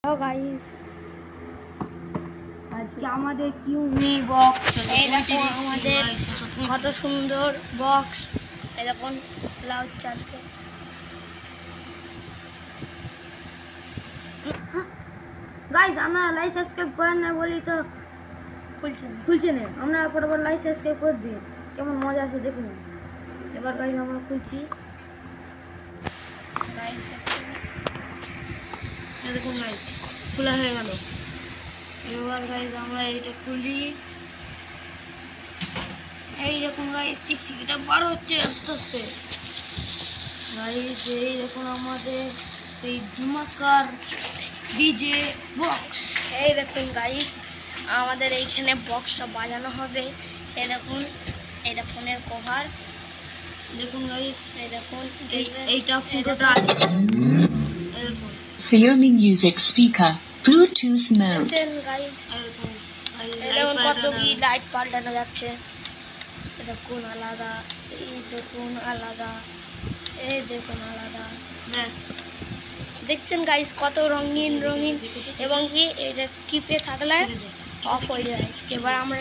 Hello guys, আজকে আমাদের কিউমি box, এই দেখো আমাদের কত সুন্দর বক্স, এই দেখুন খোলা হচ্ছে আজকে। গাইস আপনারা লাইক সাবস্ক্রাইব করেন না বলি তো খুলছে না। আমরা ফটোফট লাইক সাবস্ক্রাইব করে দিই, কেমন মজা আছে দেখুন। এবার গাইস আমরা খুলছি, দেখুন গাইস খোলা হয়ে গেল। এবার গাইস আমরা এইটা খুলি, এই দেখুন গাইস চিকচিকিটা বার হচ্ছে আস্তে আস্তে। গাইস এই দেখুন আমাদের সেই ধামাকার ডিজে বক্স। এই দেখুন গাইস আমাদের এইখানে বক্সটা বাজানো হবে। এই দেখুন এটা ফোনের কভার, দেখুন গাইস এই দেখুন এইটা ফুটোটা আছে। এই দেখুন Xiaomi Music Speaker Bluetooth mode. দেখছেন গাইস, এই দেখুন কত কি লাইট পাল্টানো যাচ্ছে। এই দেখুন আলাদা, এই দেখুন আলাদা, এই দেখুন আলাদা। ব্যাস দেখছেন গাইস কত রঙিন রঙিন, এবং কি এটা টিপে থাকলে অফ হয়ে যায়। এবার আমরা